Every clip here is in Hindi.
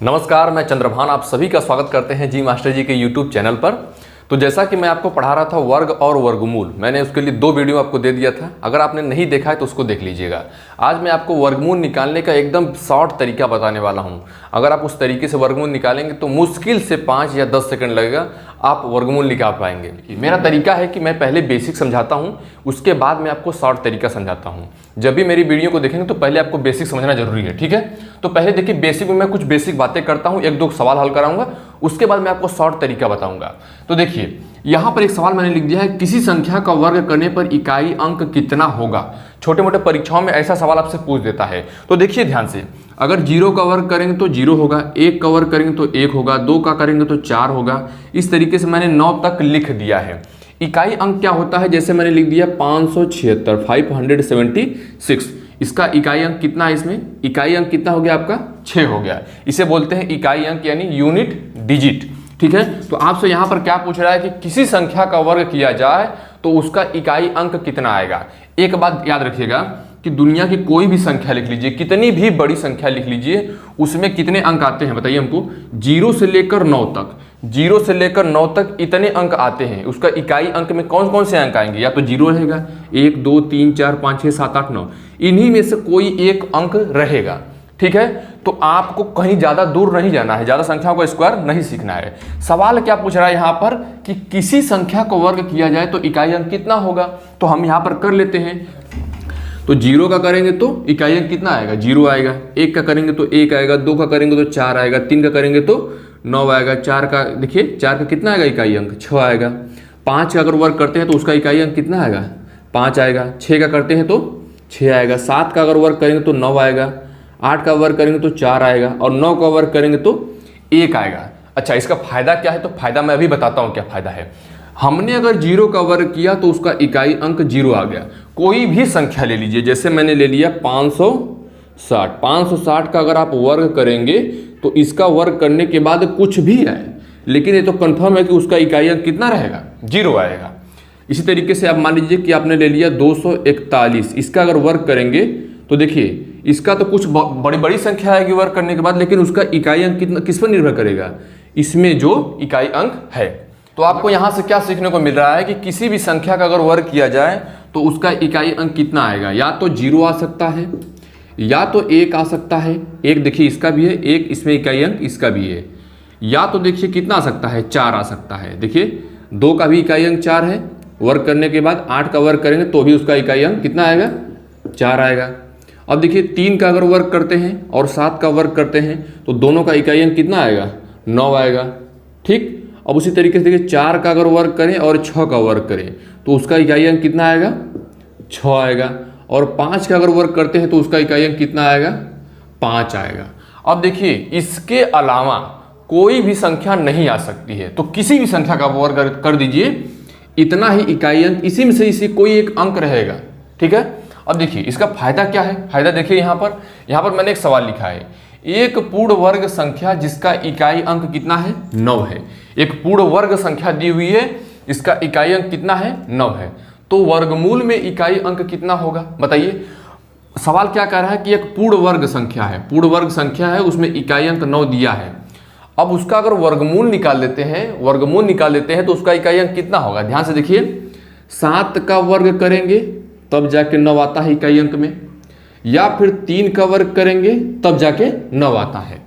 नमस्कार, मैं चंद्रभान आप सभी का स्वागत करते हैं जी मास्टर जी के यूट्यूब चैनल पर। तो जैसा कि मैं आपको पढ़ा रहा था वर्ग और वर्गमूल, मैंने उसके लिए 2 वीडियो आपको दे दिया था। अगर आपने नहीं देखा है तो उसको देख लीजिएगा। आज मैं आपको वर्गमूल निकालने का एकदम शॉर्ट तरीका बताने वाला हूं। अगर आप उस तरीके से वर्गमूल निकालेंगे तो मुश्किल से 5 या 10 सेकंड लगेगा, आप वर्गमूल निकाल पाएंगे। मेरा तरीका है कि मैं पहले बेसिक समझाता हूं, उसके बाद मैं आपको शॉर्ट तरीका समझाता हूं। जब भी मेरी वीडियो को देखेंगे तो पहले आपको बेसिक समझना जरूरी है, ठीक है। तो पहले देखिए, बेसिक में मैं कुछ बेसिक बातें करता हूं, 1-2 सवाल हल कराऊंगा, उसके बाद मैं आपको शॉर्ट तरीका बताऊंगा। तो देखिए, यहां पर एक सवाल मैंने लिख दिया है, किसी संख्या का वर्ग करने पर इकाई अंक कितना होगा। छोटे मोटे परीक्षाओं में ऐसा सवाल आपसे पूछ देता है। तो देखिए ध्यान से, अगर 0 का वर्ग करेंगे तो 0 होगा, 1 का वर्ग करेंगे तो 1 होगा, 2 का करेंगे तो 4 होगा। इस तरीके से मैंने 9 तक लिख दिया है। इकाई अंक क्या होता है, जैसे मैंने लिख दिया 576, 576। इसका इकाई अंक कितना है, इसमें इकाई अंक कितना हो गया आपका, 6 हो गया। इसे बोलते हैं इकाई अंक यानी यूनिट डिजिट, ठीक है। तो आपसे यहां पर क्या पूछ रहा है कि किसी संख्या का वर्ग किया जाए तो उसका इकाई अंक कितना आएगा। एक बात याद रखिएगा कि दुनिया की कोई भी संख्या लिख लीजिए, कितनी भी बड़ी संख्या लिख लीजिए, उसमें कितने अंक आते हैं बताइए हमको। 0 से लेकर 9 तक, 0 से लेकर 9 तक इतने अंक आते हैं। उसका इकाई अंक में कौन कौन से अंक आएंगे, या तो 0 रहेगा, 1 2 3 4 5 6 7 8 9, इन्हीं में से कोई एक अंक रहेगा, ठीक है। तो आपको कहीं ज्यादा दूर नहीं जाना है, ज्यादा संख्याओं का स्क्वायर नहीं सीखना है। सवाल क्या पूछ रहा है यहां पर कि किसी संख्या को वर्ग किया जाए तो इकाई अंक कितना होगा। तो हम यहां पर कर लेते हैं। तो 0 का करेंगे तो इकाई अंक कितना आएगा, 0 आएगा। 1 का करेंगे तो 1 आएगा, 2 का करेंगे तो 4 आएगा, 3 का करेंगे तो 9 आएगा, 4 का देखिए 4 का कितना आएगा इकाई अंक, 6 आएगा। 5 का अगर वर्ग करते हैं तो उसका इकाई अंक कितना आएगा, 5 आएगा। 6 का करते हैं तो 6 आएगा। 7 का अगर वर्ग करेंगे तो 9 आएगा। 8 का वर्ग करेंगे तो 4 आएगा, और 9 का वर्ग करेंगे तो 1 आएगा। अच्छा, इसका फायदा क्या है, तो फायदा मैं अभी बताता हूं क्या फायदा है। हमने अगर 0 का वर्ग किया तो उसका इकाई अंक 0 आ गया। कोई भी संख्या ले लीजिए, जैसे मैंने ले लिया 560। 560 का अगर आप वर्ग करेंगे तो इसका वर्ग करने के बाद कुछ भी आए, लेकिन ये तो कंफर्म है कि उसका इकाई अंक कितना रहेगा, 0 आएगा। इसी तरीके से आप मान लीजिए कि आपने ले लिया 241। इसका अगर वर्ग करेंगे तो देखिए, इसका तो कुछ बड़ी बड़ी संख्या आएगी वर्ग करने के बाद, लेकिन उसका इकाई अंक कितना, किस पर निर्भर करेगा, इसमें जो इकाई अंक है। तो आपको यहां से क्या सीखने को मिल रहा है कि किसी भी संख्या का अगर वर्ग किया जाए तो उसका इकाई अंक कितना आएगा। या तो 0 आ सकता है, या तो 1 आ सकता है। 1 देखिए इसका भी है, 1 इसमें इकाई अंक इसका भी है। या तो देखिए कितना आ सकता है, 4 आ सकता है। देखिए 2 का भी इकाई अंक 4 है, वर्ग करने के बाद 8 का वर्ग करेंगे तो भी उसका इकाई अंक कितना आएगा, 4 आएगा। अब देखिए 3 का अगर वर्ग करते हैं और 7 का वर्ग करते हैं तो दोनों का इकाई अंक कितना आएगा, 9 आएगा, ठीक। अब उसी तरीके से देखिए 4 का अगर वर्ग करें और 6 का वर्ग करें तो उसका इकाई अंक कितना आएगा, 6 आएगा। और 5 का अगर वर्ग करते हैं तो उसका इकाई अंक कितना आएगा, 5 आएगा। अब देखिए इसके अलावा कोई भी संख्या नहीं आ सकती है, तो किसी भी संख्या का वर्ग कर दीजिए, इतना ही इकाई अंक, इसी में से इसी कोई एक अंक रहेगा, ठीक है। अब देखिए इसका फायदा क्या है। फायदा देखिए यहां पर मैंने एक सवाल लिखा है, एक पूर्ण वर्ग संख्या जिसका इकाई अंक कितना है, 9 है। एक पूर्ण वर्ग संख्या दी हुई है, इसका इकाई अंक कितना है, 9 है। तो वर्गमूल में इकाई अंक कितना होगा बताइए। सवाल क्या कह रहा है कि एक पूर्ण वर्ग संख्या है, पूर्ण वर्ग संख्या है, उसमें इकाई अंक 9 दिया है। अब उसका अगर वर्गमूल निकाल लेते हैं तो उसका इकाई अंक कितना होगा। ध्यान से देखिए, 7 का वर्ग करेंगे तब जाके 9 आता है इकाई अंक में, या फिर 3 का वर्ग करेंगे तब जाके 9 आता है।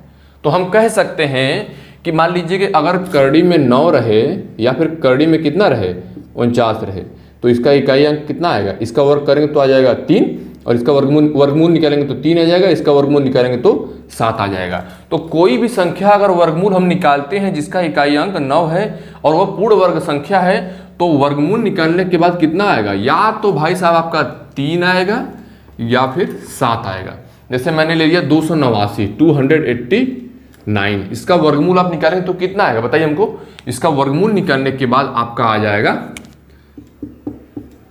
तो हम कह सकते हैं कि मान लीजिए कि अगर करड़ी में 9 रहे या फिर करड़ी में कितना रहे, 49 रहे, तो इसका इकाई अंक कितना आएगा, इसका वर्ग करेंगे तो आ जाएगा 3, और इसका वर्गमूल निकालेंगे तो 3 आ जाएगा, इसका वर्गमूल निकालेंगे तो 7 आ जाएगा। तो कोई भी संख्या अगर वर्गमूल हम निकालते हैं जिसका इकाई अंक 9 है और वह पूर्ण वर्ग संख्या है, तो वर्गमूल निकालने के बाद कितना आएगा, या तो भाई साहब आपका 3 आएगा या फिर 7 आएगा। जैसे मैंने ले लिया 289, 289, इसका वर्गमूल आप निकालेंगे तो कितना आएगा बताइए हमको। इसका वर्गमूल निकालने के बाद आपका आ जाएगा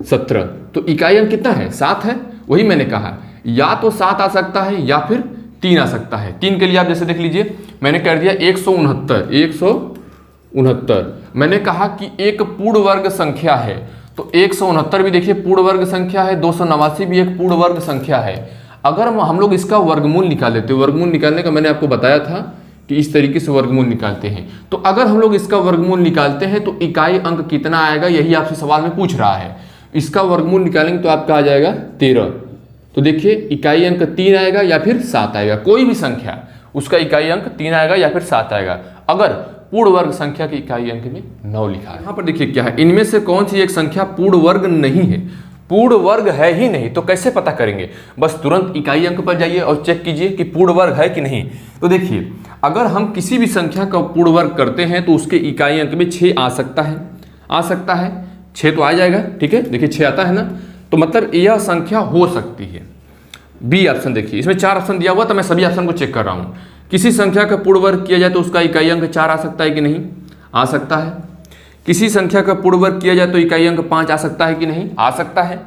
17। तो इकाई अंक कितना है, 7 है। वही मैंने कहा, या तो 7 आ सकता है या फिर 3 आ सकता है। 3 के लिए आप जैसे देख लीजिए, मैंने कर दिया 169। मैंने कहा कि एक पूर्ण वर्ग संख्या है, तो 169 भी देखिए पूर्ण वर्ग संख्या है, 289 भी एक पूर्ण वर्ग संख्या है। अगर हम लोग इसका वर्गमूल निकाल लेते, वर्गमूल निकालने का मैंने आपको बताया था कि इस तरीके से वर्गमूल निकालते हैं। तो अगर हम लोग इसका वर्गमूल निकालते हैं तो इकाई अंक कितना आएगा, यही आपसे सवाल में पूछ रहा है। इसका वर्गमूल निकालेंगे तो आपका आ जाएगा 13। तो देखिए इकाई अंक 3 आएगा या फिर 7 आएगा, कोई भी संख्या उसका इकाई अंक 3 आएगा या फिर 7 आएगा, अगर पूर्ण वर्ग संख्या के इकाई अंक में 9 लिखा है। यहाँ पर देखिए क्या है, इनमें से कौन सी एक संख्या पूर्ण वर्ग नहीं है, पूर्ण वर्ग है ही नहीं। तो कैसे पता करेंगे, बस तुरंत इकाई अंक पर जाइए और चेक कीजिए कि पूर्ण वर्ग है कि नहीं। तो देखिए अगर हम किसी भी संख्या का पूर्ण वर्ग करते हैं तो उसके इकाई अंक में 6 आ सकता है, 6 तो आ जाएगा, ठीक है, देखिए 6 आता है ना, तो मतलब यह संख्या हो सकती है। बी ऑप्शन देखिए, इसमें 4 ऑप्शन दिया हुआ तो मैं सभी ऑप्शन को चेक कर रहा हूँ। किसी संख्या का पूर्ण वर्ग किया जाए तो उसका इकाई अंक 4 आ सकता है कि नहीं, आ सकता है। किसी संख्या का पूर्ण वर्ग किया जाए तो इकाई अंक 5 आ सकता है कि नहीं, आ सकता है।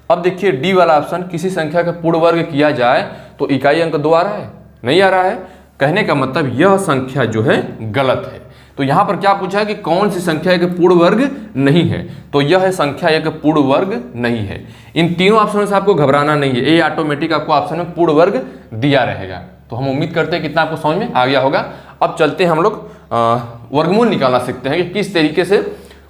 अब देखिए डी वाला ऑप्शन, किसी संख्या का पूर्ण वर्ग किया जाए तो इकाई अंक 2 आ रहा है, नहीं आ रहा है। कहने का मतलब यह संख्या जो है गलत है। तो यहाँ पर क्या पूछा है कि कौन सी संख्या एक पूर्ण वर्ग नहीं है, तो यह संख्या एक पूर्ण वर्ग नहीं है। इन तीनों ऑप्शनों से आपको घबराना नहीं है, ये ऑटोमेटिक आपको ऑप्शन में पूर्ण वर्ग दिया रहेगा। तो हम उम्मीद करते हैं कितना आपको समझ में आ गया होगा। अब चलते हैं हम लोग वर्गमूल निकालना सीखते हैं कि किस तरीके से,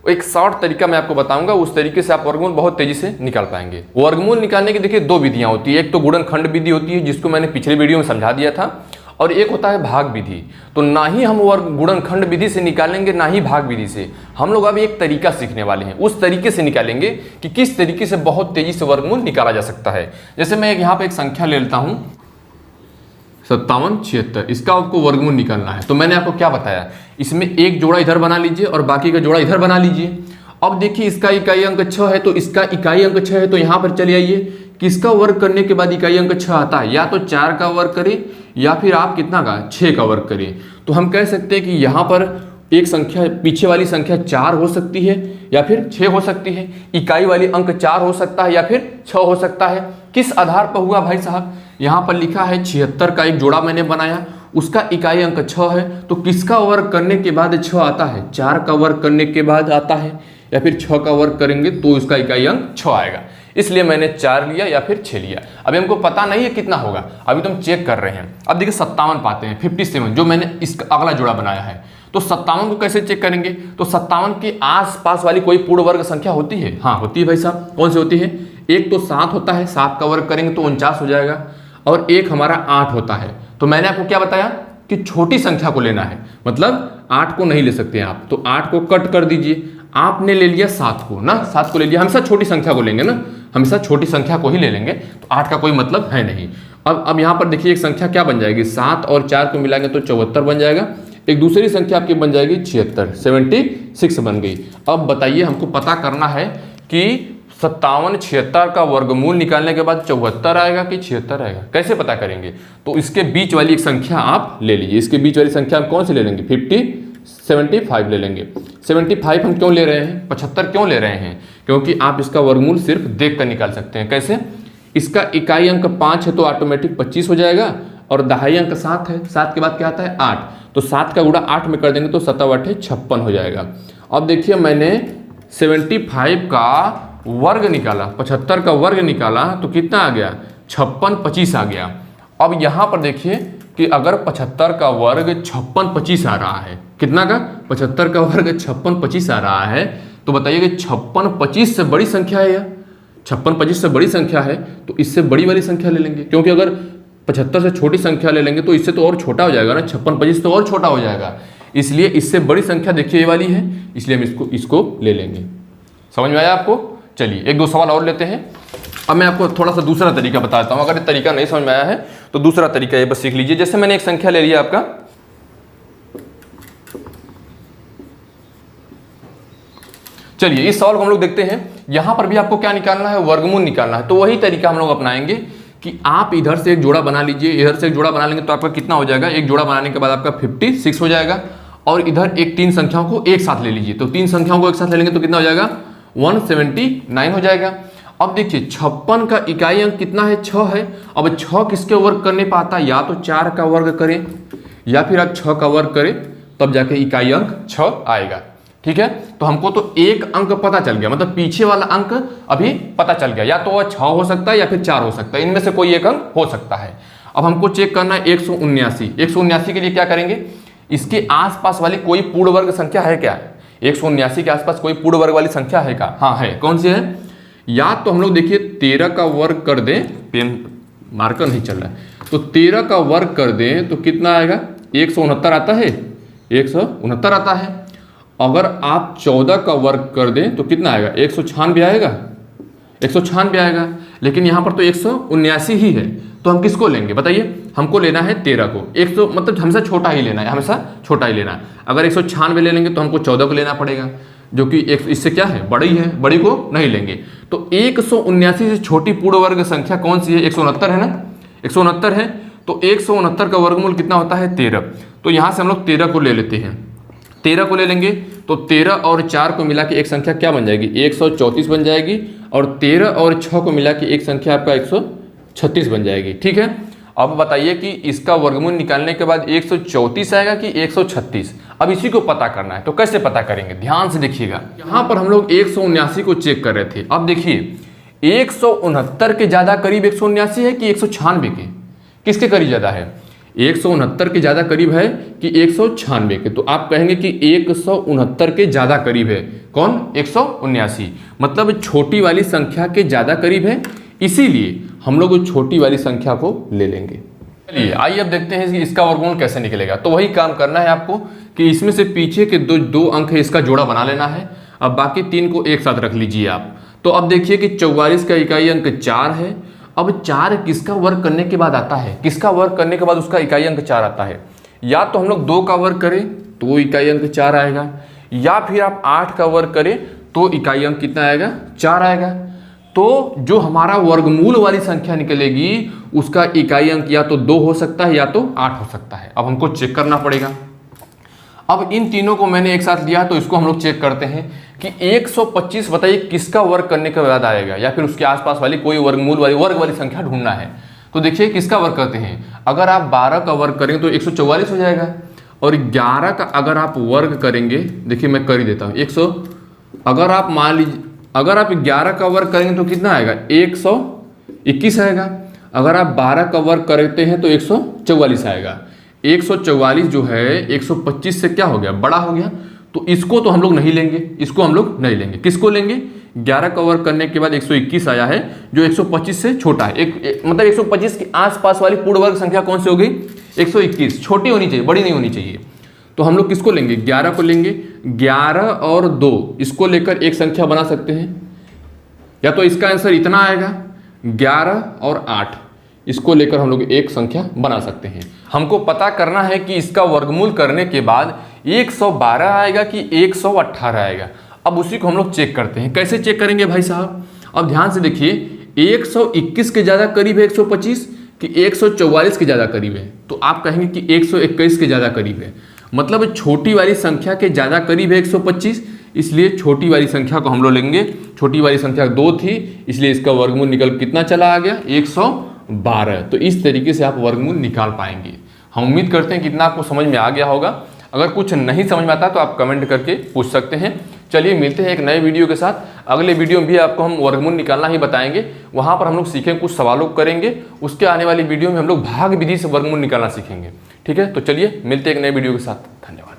एक शॉर्ट तरीका मैं आपको बताऊंगा, उस तरीके से आप वर्गमूल बहुत तेजी से निकाल पाएंगे। वर्गमूल निकालने की देखिए 2 विधियां होती है, एक तो गुणनखंड विधि होती है जिसको मैंने पिछले वीडियो में समझा दिया था, और एक होता है भाग विधि। तो ना ही हम गुणनखंड विधि से निकालेंगे ना ही भाग विधि से, हम लोग अभी एक तरीका सीखने वाले हैं, उस तरीके से निकालेंगे कि किस तरीके से बहुत तेजी से वर्गमूल निकाला जा सकता है। जैसे मैं यहाँ पे एक संख्या ले लेता हूँ 5776, इसका आपको वर्गमूल निकालना है। तो मैंने आपको क्या बताया, इसमें एक जोड़ा इधर बना लीजिए और बाकी का जोड़ा इधर बना लीजिए। अब देखिए इसका इकाई अंक 6 है तो इसका इकाई अंक 6 है, तो यहाँ पर चले आइए, किसका वर्ग करने के बाद इकाई अंक 6 आता है, या तो 4 का वर्ग करें या फिर आप कितना का 6 का वर्ग करें। तो हम कह सकते हैं कि यहाँ पर एक संख्या, पीछे वाली संख्या 4 हो सकती है या फिर 6 हो सकती है, इकाई वाली अंक 4 हो सकता है या फिर 6 हो सकता है। किस आधार पर हुआ भाई साहब, यहाँ पर लिखा है 76 का एक जोड़ा मैंने बनाया, उसका इकाई अंक 6 है, तो किसका वर्ग करने के बाद 6 आता है, 4 का वर्ग करने के बाद आता है या फिर 6 का वर्ग करेंगे तो उसका इकाई अंक 6 आएगा। इसलिए मैंने 4 लिया या फिर 6 लिया। अभी हमको पता नहीं है कितना होगा, अभी तो हम चेक कर रहे हैं। अब देखिए 57 पाते हैं, 57 जो मैंने इसका अगला जोड़ा बनाया है। तो 57 को कैसे चेक करेंगे, तो 57 के आसपास वाली कोई पूर्ण वर्ग संख्या होती है, हाँ होती है भाई साहब। कौन सी होती है, एक तो 7 होता है, 7 का वर्ग करेंगे तो 49 हो जाएगा, और एक हमारा 8 होता है। तो मैंने आपको क्या बताया कि छोटी संख्या को लेना है, मतलब 8 को नहीं ले सकते हैं आप, तो 8 को कट कर दीजिए। आपने ले लिया 7 को ना, 7 को ले लिया, हमेशा छोटी संख्या को लेंगे ना, हमेशा छोटी संख्या को ही ले लेंगे, तो 8 का कोई मतलब है नहीं। अब यहाँ पर देखिए एक संख्या क्या बन जाएगी, 7 और 4 को मिलाएंगे तो 74 बन जाएगा। एक दूसरी संख्या आपकी बन जाएगी 76 बन गई। अब बताइए हमको पता करना है कि 57 76 का वर्गमूल निकालने के बाद 74 आएगा कि 76 आएगा, कैसे पता करेंगे। तो इसके बीच वाली एक संख्या आप ले लीजिए, इसके बीच वाली संख्या हम कौन सी ले लेंगे, 75 ले लेंगे। 75 हम क्यों ले रहे हैं, 75 क्यों ले रहे हैं, क्योंकि आप इसका वर्गमूल सिर्फ देख कर निकाल सकते हैं। कैसे, इसका इकाई अंक 5 है तो ऑटोमेटिक 25 हो जाएगा, और दहाई अंक 7 है, 7 के बाद क्या आता है 8, तो 7 का गुणा 8 में कर देंगे तो 7 8 56 हो जाएगा। अब देखिए मैंने 75 का वर्ग निकाला, 75 का वर्ग निकाला तो कितना आ गया, 56 25 आ गया। अब यहाँ पर देखिए कि अगर 75 का वर्ग 56 25 आ रहा है, कितना का, 75 का वर्ग 56 25 आ रहा है, तो बताइए कि 56 25 से बड़ी संख्या है, यह 56 25 से बड़ी संख्या है, तो इससे बड़ी वाली संख्या ले लेंगे, क्योंकि अगर 75 से छोटी संख्या ले लेंगे तो इससे तो और छोटा हो जाएगा ना, 56 25 तो और छोटा हो जाएगा, इसलिए इससे बड़ी संख्या देखिए ये वाली है, इसलिए हम इसको ले लेंगे। समझ में आया आपको। चलिए एक दो सवाल और लेते हैं। अब मैं आपको थोड़ा सा दूसरा तरीका बताता हूँ, अगर ये तरीका नहीं समझ में आया है तो दूसरा तरीका ये बस सीख लीजिए। जैसे मैंने एक संख्या ले लिया आपका, चलिए इस सवाल को हम लोग देखते हैं। यहां पर भी आपको क्या निकालना है, वर्गमूल निकालना है। तो वही तरीका हम लोग अपनाएंगे कि आप इधर से एक जोड़ा बना लीजिए, इधर से एक जोड़ा बना लेंगे तो आपका कितना हो जाएगा, एक जोड़ा बनाने के बाद आपका 56 हो जाएगा, और इधर एक 3 संख्याओं को एक साथ ले लीजिए, तो 3 संख्याओं को एक साथ ले लेंगे तो कितना हो जाएगा, 179 हो जाएगा। अब देखिए 56 का इकाई अंक कितना है, 6 है। अब 6 किसके वर्ग करने पाता है, या तो 4 का वर्ग करें या फिर आप 6 का वर्ग करें, तब जाके इकाई अंक 6 आएगा। ठीक है, तो हमको तो एक अंक पता चल गया, मतलब पीछे वाला अंक अभी पता चल गया, या तो वह 6 हो सकता है या फिर 4 हो सकता है, इनमें से कोई एक अंक हो सकता है। अब हमको चेक करना है 179। 179 के लिए क्या करेंगे, इसके आसपास वाली कोई पूर्ण वर्ग संख्या है क्या? 179 के आसपास कोई पूर्ण वर्ग वाली संख्या है क्या? हाँ है। कौन सी है? या तो हम लोग देखिए 13 का वर्ग कर दें, पेन मार्कर नहीं चल रहा है, तो 13 का वर्ग कर दें तो कितना आएगा? 169 आता है, 169 आता है। अगर आप 14 का वर्ग कर दें तो कितना आएगा? 196 आएगा, 196 आएगा। लेकिन यहाँ पर तो 179 ही है, तो हम किसको लेंगे बताइए? हमको लेना है 13 को। 100 मतलब हमेशा छोटा ही लेना है, हमेशा छोटा ही लेना है। अगर 196 ले लेंगे तो हमको 14 को लेना पड़ेगा, जो कि इससे क्या है? बड़ी है, बड़ी को नहीं लेंगे। तो 179 से छोटी पूर्ण वर्ग संख्या कौन सी है? 169 है ना, 169 है। तो 169 का वर्गमूल कितना होता है? 13। तो यहाँ से हम लोग 13 को ले लेते हैं, 13 को ले लेंगे तो 13 और 4 को मिला के एक संख्या क्या बन जाएगी? 134 बन जाएगी। और 13 और 6 को मिला के एक संख्या आपका 136 बन जाएगी। ठीक है, अब बताइए कि इसका वर्गमूल निकालने के बाद 134 आएगा कि 136? अब इसी को पता करना है, तो कैसे पता करेंगे? ध्यान से देखिएगा। यहाँ पर हम लोग 179 को चेक कर रहे थे। अब देखिए 169 के ज़्यादा करीब 179 है कि 196 के? किसके करीब ज़्यादा है? 169 के ज़्यादा करीब है कि 196 के? तो आप कहेंगे कि 169 के ज़्यादा करीब है। कौन? 179। मतलब छोटी वाली संख्या के ज़्यादा करीब है, इसीलिए हम लोग छोटी वाली संख्या को ले लेंगे। चलिए आइए अब देखते हैं कि इसका वर्गमूल कैसे निकलेगा। तो वही काम करना है आपको कि इसमें से पीछे के दो अंक है, इसका जोड़ा बना लेना है। अब बाकी 3 को एक साथ रख लीजिए आप। तो अब देखिए कि 44 का इकाई अंक 4 है। अब 4 किसका वर्ग करने के बाद आता है? किसका वर्ग करने के बाद उसका इकाई अंक 4 आता है? या तो हम लोग 2 का वर्ग करें तो इकाई अंक 4 आएगा, या फिर आप 8 का वर्ग करें तो इकाई अंक कितना आएगा? 4 आएगा। तो जो हमारा वर्गमूल वाली संख्या निकलेगी उसका इकाई अंक या तो 2 हो सकता है या तो 8 हो सकता है। अब हमको चेक करना पड़ेगा। अब इन तीनों को मैंने एक साथ लिया, तो इसको हम लोग चेक करते हैं कि 125 बताइए किसका वर्ग करने के बाद आएगा, या फिर उसके आसपास वाली कोई वर्गमूल वाली वर्ग वाली संख्या ढूंढना है। तो देखिए किसका वर्ग करते हैं। अगर आप 12 का वर्ग करेंगे तो 144 हो जाएगा, और 11 का अगर आप वर्ग करेंगे, देखिए मैं कर ही देता हूँ, 100 अगर आप मान लीजिए अगर आप 11 का वर्ग करेंगे तो कितना आएगा? 121 आएगा। अगर आप 12 का वर्ग करते हैं तो 144 आएगा। 144 जो है 125 से क्या हो गया? बड़ा हो गया। तो इसको तो हम लोग नहीं लेंगे, इसको हम लोग नहीं लेंगे। किसको लेंगे? 11 का वर्ग करने के बाद 121 आया है, जो 125 से छोटा है। मतलब 125 के आसपास वाली पूर्ण वर्ग संख्या कौन सी हो गई? 121। छोटी होनी चाहिए, बड़ी नहीं होनी चाहिए। तो हम लोग किसको लेंगे? 11 को लेंगे। 11 और 2 इसको लेकर एक संख्या बना सकते हैं, या तो इसका आंसर इतना आएगा। 11 और 8 इसको लेकर हम लोग एक संख्या बना सकते हैं। हमको पता करना है कि इसका वर्गमूल करने के बाद 112 आएगा कि 118 आएगा। अब उसी को हम लोग चेक करते हैं। कैसे चेक करेंगे भाई साहब? अब ध्यान से देखिए, 121 के ज़्यादा करीब है 125 कि 144 के ज़्यादा करीब है? तो आप कहेंगे कि 121 के ज़्यादा करीब है। मतलब छोटी वाली संख्या के ज़्यादा करीब है 125, इसलिए छोटी वाली संख्या को हम लोग लेंगे। छोटी वाली संख्या 2 थी, इसलिए इसका वर्गमूल निकल कितना चला आ गया? 112। तो इस तरीके से आप वर्गमूल निकाल पाएंगे। हम उम्मीद करते हैं कि इतना आपको समझ में आ गया होगा। अगर कुछ नहीं समझ में आता तो आप कमेंट करके पूछ सकते हैं। चलिए मिलते हैं एक नए वीडियो के साथ। अगले वीडियो में भी आपको हम वर्गमूल निकालना ही बताएंगे। वहाँ पर हम लोग सीखेंगे, कुछ सवालों को करेंगे। उसके आने वाली वीडियो में हम लोग भाग विधि से वर्गमूल निकालना सीखेंगे। ठीक है, तो चलिए मिलते हैं एक नए वीडियो के साथ। धन्यवाद।